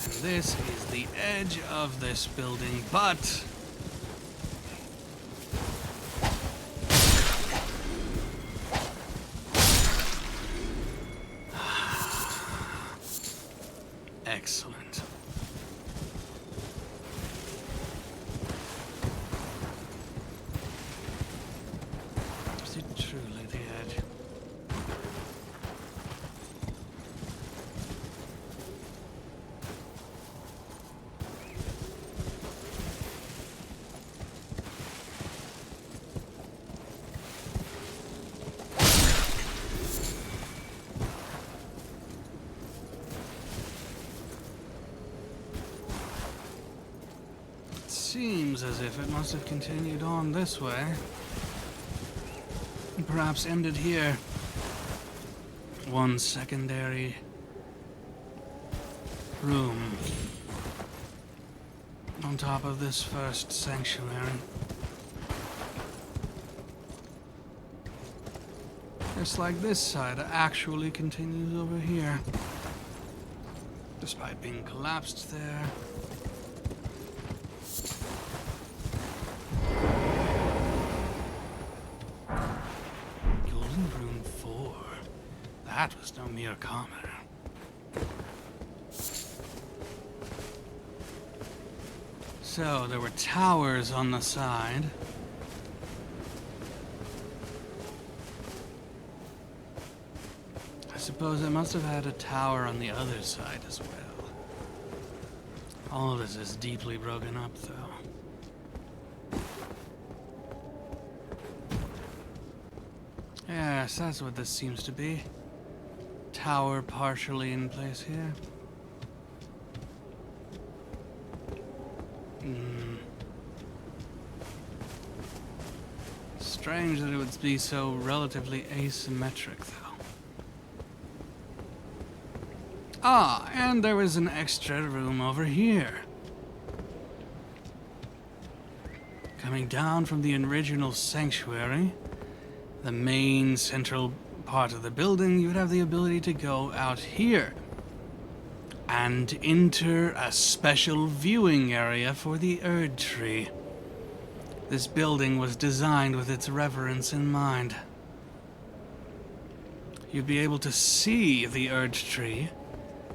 And this is the edge of this building, but excellent. Is it truly the edge? Seems as if it must have continued on this way. And perhaps ended here. One secondary room on top of this first sanctuary. Just like this side actually continues over here. Despite being collapsed there. That was no mere commoner. So, there were towers on the side. I suppose it must have had a tower on the other side as well. All of this is deeply broken up, though. Yes, that's what this seems to be. Tower partially in place here. Strange that it would be so relatively asymmetric, though. Ah, and there was an extra room over here. Coming down from the original sanctuary, the main central part of the building, you would have the ability to go out here and enter a special viewing area for the Erd Tree. This building was designed with its reverence in mind. You'd be able to see the Erd Tree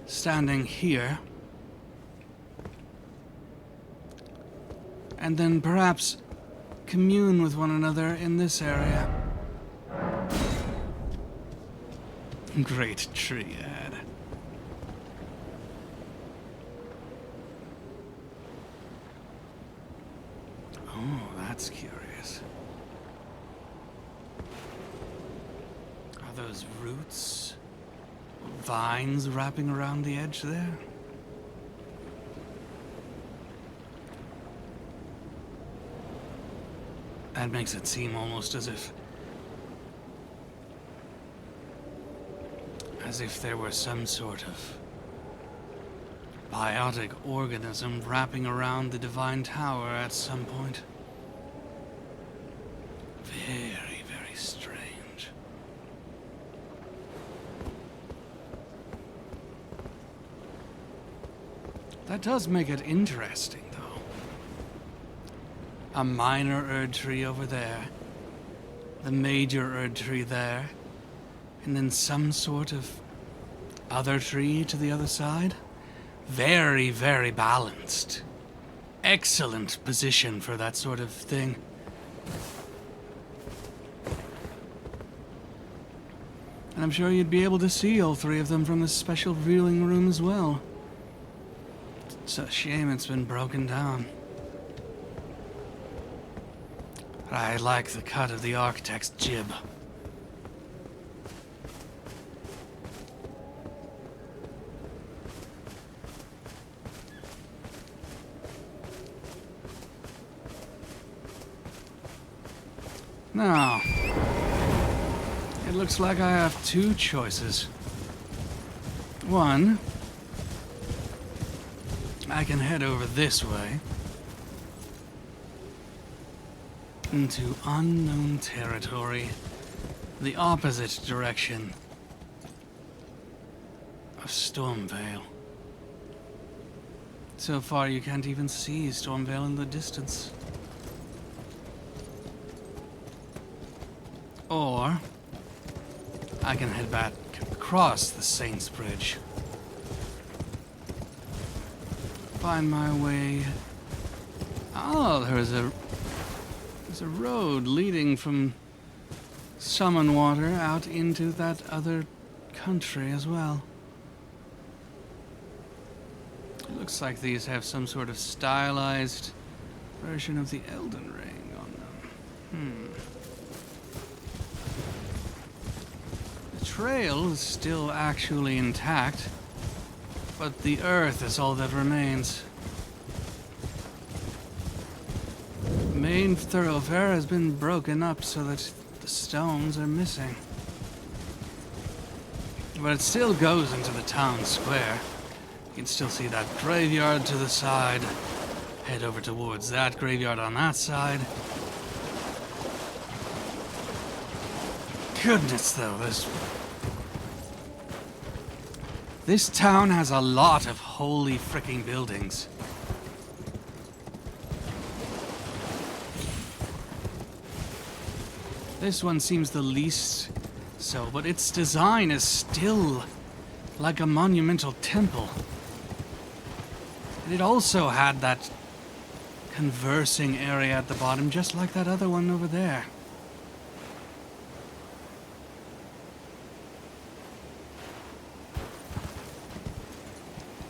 standing here, and then perhaps commune with one another in this area. Great triad. Oh, that's curious. Are those roots? Vines wrapping around the edge there? That makes it seem almost as if there were some sort of biotic organism wrapping around the divine tower at some point. Very, very strange. That does make it interesting, though. A minor Erd tree over there, the major Erd tree there, and then some sort of other tree to the other side. Very, very balanced. Excellent position for that sort of thing. And I'm sure you'd be able to see all three of them from the special viewing room as well. It's a shame it's been broken down. But I like the cut of the architect's jib. Now, it looks like I have two choices. One, I can head over this way into unknown territory, the opposite direction of Stormvale. So far, you can't even see Stormvale in the distance. Or I can head back across the Saintsbridge. Find my way. Oh, there's a road leading from Summonwater out into that other country as well. It looks like these have some sort of stylized version of the Elden Ring on them. The trail is still actually intact, but the earth is all that remains. The main thoroughfare has been broken up so that the stones are missing. But it still goes into the town square. You can still see that graveyard to the side. Head over towards that graveyard on that side. Goodness, though, this town has a lot of holy fricking buildings. This one seems the least so, but its design is still like a monumental temple. And it also had that conversing area at the bottom, just like that other one over there.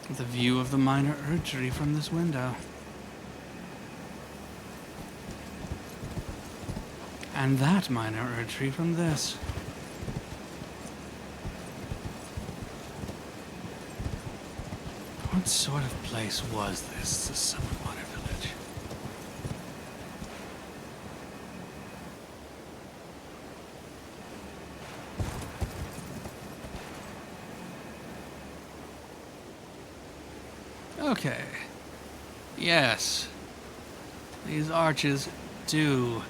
The view of the minor urgery from this window. And that minor urgery from this. What sort of place was this, the Summonwater village? Okay. Yes. These arches do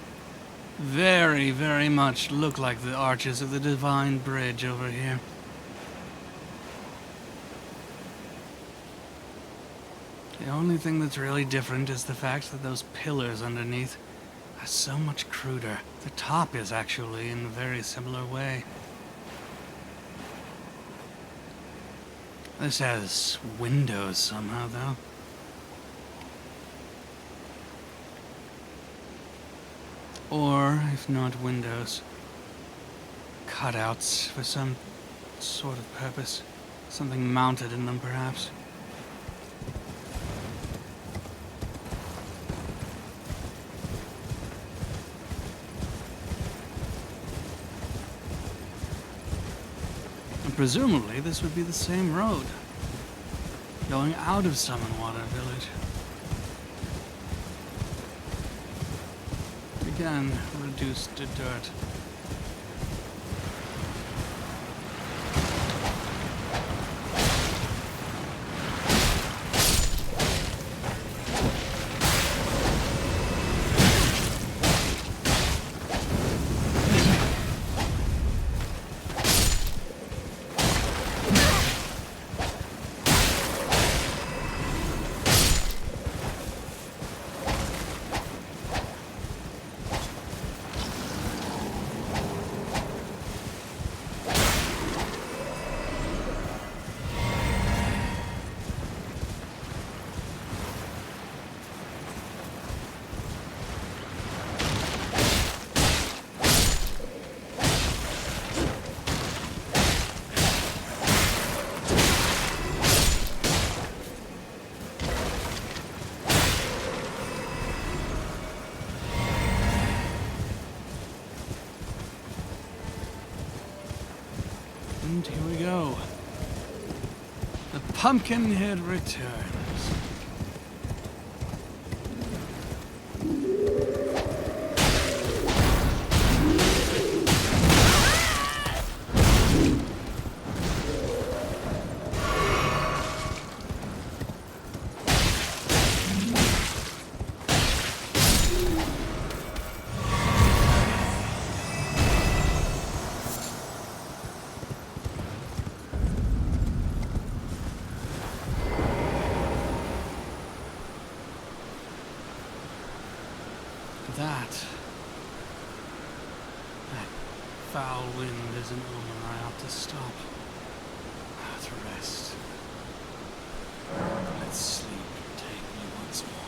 very, very much look like the arches of the Divine Bridge over here. The only thing that's really different is the fact that those pillars underneath are so much cruder. The top is actually in a very similar way. This has windows somehow, though. Or, if not windows, cutouts for some sort of purpose. Something mounted in them, perhaps. And presumably, this would be the same road, going out of Summonwater Village. Again, reduced to dirt. And here we go. The Pumpkinhead returns. That foul wind is an omen I ought to stop. To rest. Let sleep take me once more.